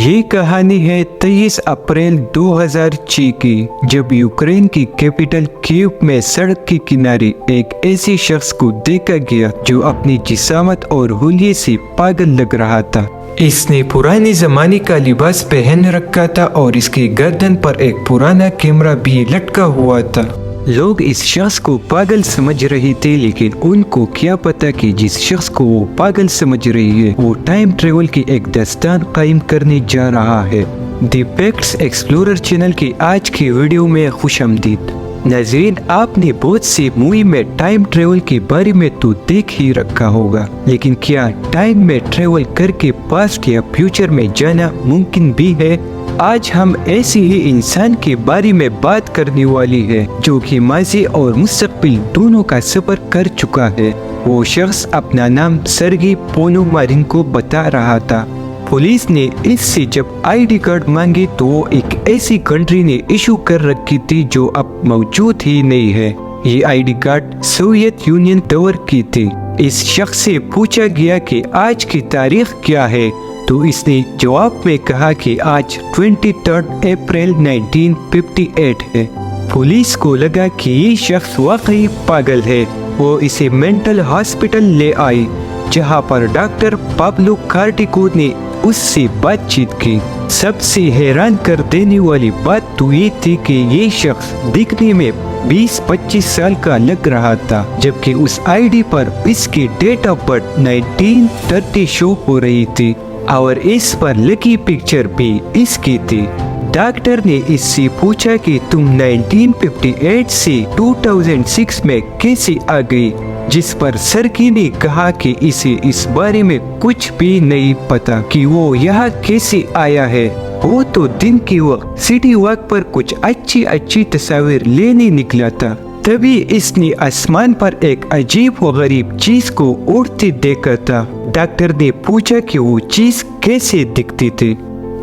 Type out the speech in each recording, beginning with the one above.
ये कहानी है 23 अप्रैल 2006 की, जब यूक्रेन की कैपिटल कीव में सड़क के किनारे एक ऐसे शख्स को देखा गया जो अपनी जिसामत और हुलिये से पागल लग रहा था। इसने पुराने जमाने का लिबास पहन रखा था और इसकी गर्दन पर एक पुराना कैमरा भी लटका हुआ था। लोग इस शख्स को पागल समझ रहे थे, लेकिन उनको क्या पता कि जिस शख्स को वो पागल समझ रही है वो टाइम ट्रेवल की एक दास्तान कायम करने जा रहा है। द फैक्ट्स एक्सप्लोरर चैनल की आज की वीडियो में खुशामदीद। नाज़रीन, आपने बहुत से मूवी में टाइम ट्रेवल के बारे में तो देख ही रखा होगा, लेकिन क्या टाइम में ट्रेवल करके पास्ट या फ्यूचर में जाना मुमकिन भी है? आज हम ऐसे ही इंसान के बारे में बात करने वाली है जो कि माजी और मुस्तकबिल दोनों का सफर कर चुका है। वो शख्स अपना नाम सर्गी पोनोमारेंको बता रहा था। पुलिस ने इससे जब आईडी कार्ड मांगे तो वो एक ऐसी कंट्री ने इशू कर रखी थी जो अब मौजूद ही नहीं है। ये आईडी कार्ड सोवियत यूनियन दौर की थी। इस शख्स से पूछा गया कि आज की तारीख क्या है, तो इसने जवाब में कहा कि आज 23 अप्रैल 1958 है। पुलिस को लगा कि ये शख्स वाकई पागल है। वो इसे मेंटल हॉस्पिटल ले आई, जहां पर डॉक्टर पाब्लो कार्टिको ने उससे बातचीत की। सबसे हैरान कर देने वाली बात तो ये थी कि ये शख्स दिखने में 20-25 साल का लग रहा था, जबकि उस आईडी पर इसकी डेट ऑफ बर्थ 1930 शो हो रही थी और इस पर लगी पिक्चर भी इसकी थी। डॉक्टर ने इससे पूछा कि तुम 1958 से 2006 में कैसे आ गई, जिस पर सर्गी ने कहा कि इसे इस बारे में कुछ भी नहीं पता कि वो यहाँ कैसे आया है। वो तो दिन के वक्त सिटी वॉक पर कुछ अच्छी तस्वीर लेने निकला था, तभी इसने आसमान पर एक अजीब व गरीब चीज को उड़ते देखा था। डॉक्टर ने पूछा कि वो चीज कैसे दिखती थी,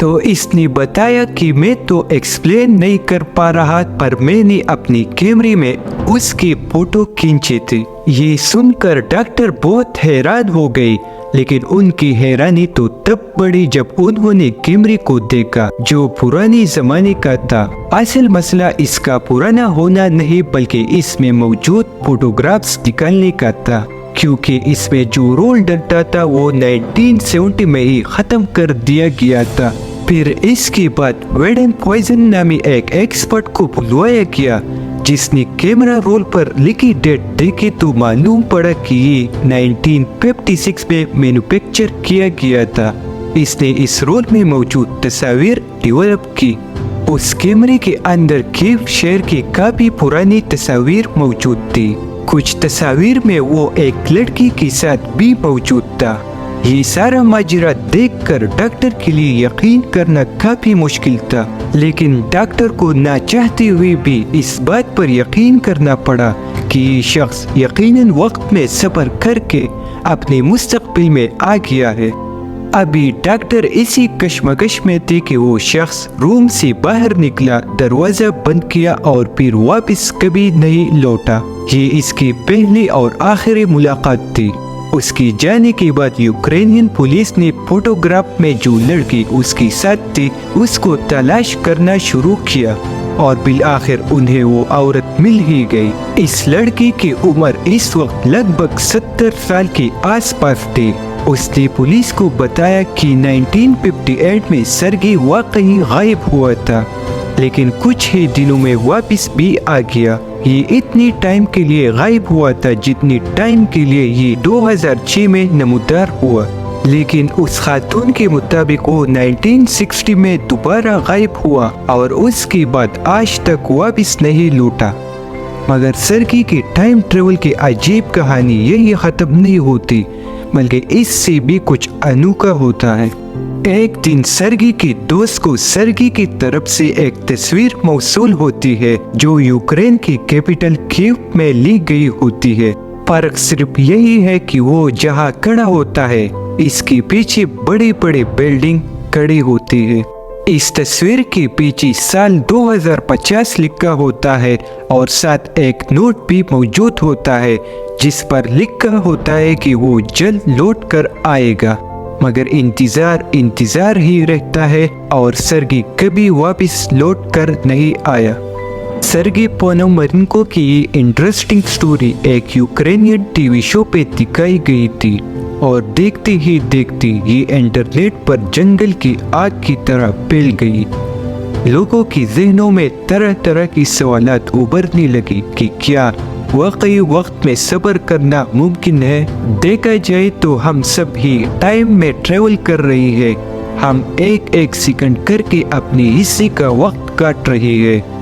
तो इसने बताया कि मैं तो एक्सप्लेन नहीं कर पा रहा, पर मैंने अपनी कैमरे में उसकी फोटो खींची थी। ये सुनकर डॉक्टर बहुत हैरान हो गई, लेकिन उनकी हैरानी तो तब बढ़ी जब उन्होंने कैमरे को देखा जो पुराने जमाने का था। असल मसला इसका पुराना होना नहीं, बल्कि इसमें मौजूद फोटोग्राफ्स निकालने का था, क्योंकि इसमें जो रोल डलता था वो 1970 में ही खत्म कर दिया गया था। फिर इसके बाद वेडन पॉइजन नामी एक एक्सपर्ट को बुलवाया गया, जिसने कैमरा रोल पर लिखी डेट देखी तो मालूम पड़ा कि ये 1956 में मैन्युफैक्चर किया गया था। इसने इस रोल में मौजूद तस्वीर डेवलप की। उस कैमरे के अंदर कीव शहर की काफी पुरानी तस्वीर मौजूद थी। कुछ तस्वीर में वो एक लड़की के साथ भी मौजूद था। ये सारा माजरा देखकर डॉक्टर के लिए यकीन करना काफी मुश्किल था, लेकिन डॉक्टर को ना चाहते हुए भी इस बात पर यकीन करना पड़ा कि ये शख्स यकीनन वक्त में सफर करके अपने मुस्तकबिल में आ गया है। अभी डॉक्टर इसी कश्मकश में थे कि वो शख्स रूम से बाहर निकला, दरवाजा बंद किया और फिर वापस कभी नहीं लौटा। ये इसकी पहली और आखिरी मुलाकात थी। उसके जाने के बाद यूक्रेनियन पुलिस ने फोटोग्राफ में जो लड़की उसके साथ थी उसको तलाश करना शुरू किया और बिल आखिर उन्हें वो औरत मिल ही गई। इस लड़की की उम्र इस वक्त लगभग 70 साल के आसपास थी। उसने पुलिस को बताया कि 1958 में सर्गी वाकई गायब हुआ था, लेकिन कुछ ही दिनों में वापस भी आ गया। ये इतनी टाइम के लिए गायब हुआ था जितनी टाइम के लिए ये 2006 में नमूदार हुआ, लेकिन उस खातून के मुताबिक वो 1960 में दोबारा गायब हुआ और उसके बाद आज तक वापस नहीं लौटा। मगर सर्गी के टाइम ट्रेवल की अजीब कहानी यही खत्म नहीं होती, बल्कि इससे भी कुछ अनोखा होता है। एक दिन सर्गी के दोस्त को सर्गी की तरफ से एक तस्वीर मौसूल होती है जो यूक्रेन की कैपिटल कीव में ली गई होती है। फर्क सिर्फ यही है कि वो जहाँ खड़ा होता है इसके पीछे बड़ी बड़ी बिल्डिंग खड़ी होती है। इस तस्वीर के पीछे साल 2050 लिखा होता है और साथ एक नोट भी मौजूद होता है जिस पर लिखा होता है कि वो जल्द लौट कर आएगा। मगर इंतजार ही रहता है और सर्गी कभी वापस लौट कर नहीं आया। सर्गी पोनोमारेंको की ये इंटरेस्टिंग स्टोरी एक यूक्रेनियन टीवी शो पे दिखाई गई थी और देखते ही देखते ये इंटरनेट पर जंगल की आग की तरह फैल गई। लोगों की ज़हनों में तरह तरह की सवालात उभरने लगी कि क्या वाकई वक्त में सब्र करना मुमकिन है। देखा जाए तो हम सब ही टाइम में ट्रेवल कर रही है। हम एक एक सेकंड करके अपने हिस्से का वक्त काट रहे हैं।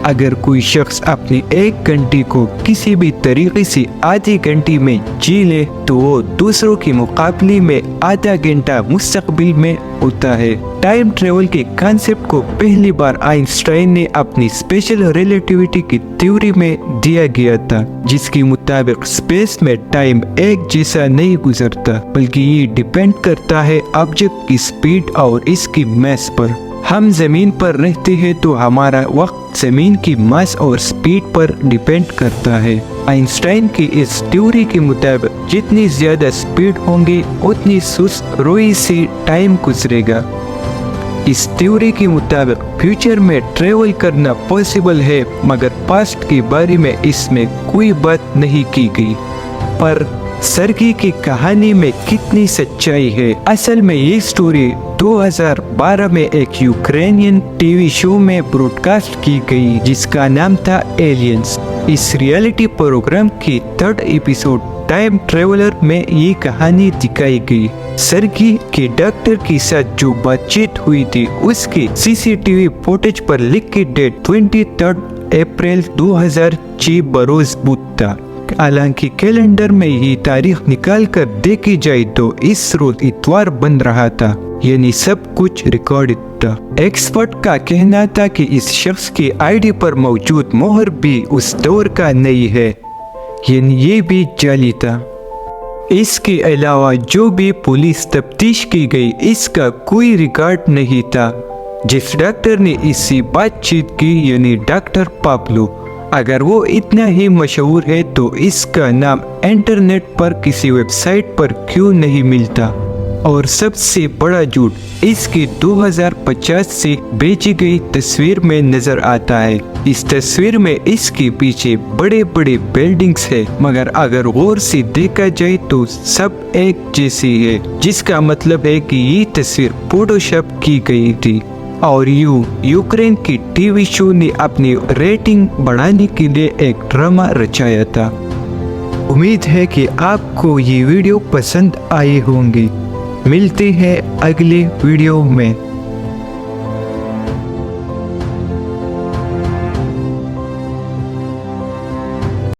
अगर कोई शख्स अपने एक घंटे को किसी भी तरीके से आधे घंटे में जी ले तो वो दूसरों के मुकाबले में आधा घंटा मुस्तकबिल में होता है। टाइम ट्रेवल के कॉन्सेप्ट को पहली बार आइंस्टाइन ने अपनी स्पेशल रिलेटिविटी की थ्योरी में दिया गया था, जिसके मुताबिक स्पेस में टाइम एक जैसा नहीं गुजरता, बल्कि ये डिपेंड करता है ऑब्जेक्ट की स्पीड और इसकी मास पर। हम जमीन पर रहते हैं तो हमारा वक्त जमीन की मास और स्पीड पर डिपेंड करता है। आइंस्टाइन की इस थ्योरी के मुताबिक जितनी ज्यादा स्पीड होंगी उतनी सुस्त रोई से टाइम गुजरेगा। इस थ्योरी के मुताबिक फ्यूचर में ट्रेवल करना पॉसिबल है, मगर पास्ट के बारे में इसमें कोई बात नहीं की गई। पर सर्गी की कहानी में कितनी सच्चाई है? असल में ये स्टोरी 2012 में एक यूक्रेनियन टीवी शो में ब्रॉडकास्ट की गई जिसका नाम था एलियंस। इस रियलिटी प्रोग्राम की 3rd एपिसोड टाइम ट्रेवलर में ये कहानी दिखाई गई। सर्गी के डॉक्टर के साथ जो बातचीत हुई थी उसके सीसीटीवी फुटेज पर लिखी डेट 23 अप्रैल 2006 बरोज बुध था। हालांकि कैलेंडर में ये तारीख निकाल कर देखी जाए तो इस रोज इतवार बन रहा था, यानी सब कुछ रिकॉर्डेड था। एक्सपर्ट का कहना था कि इस शख्स की आईडी पर मौजूद मोहर भी उस दौर का नहीं है, यानी ये भी जाली था। इसके अलावा जो भी पुलिस तफ्तीश की गई इसका कोई रिकॉर्ड नहीं था। जिस डॉक्टर ने इससे बातचीत की यानी डॉक्टर पाब्लो, अगर वो इतना ही मशहूर है तो इसका नाम इंटरनेट पर किसी वेबसाइट पर क्यों नहीं मिलता। और सबसे बड़ा झूठ इसकी 2050 से भेजी गई तस्वीर में नजर आता है। इस तस्वीर में इसके पीछे बड़े बड़े बिल्डिंग्स है, मगर अगर गौर से देखा जाए तो सब एक जैसी है, जिसका मतलब है कि ये तस्वीर फोटोशॉप की गई थी। और यूक्रेन की टीवी शो ने अपनी रेटिंग बढ़ाने के लिए एक ड्रामा रचाया था। उम्मीद है कि आपको ये वीडियो पसंद आए होंगे। मिलते हैं अगले वीडियो में।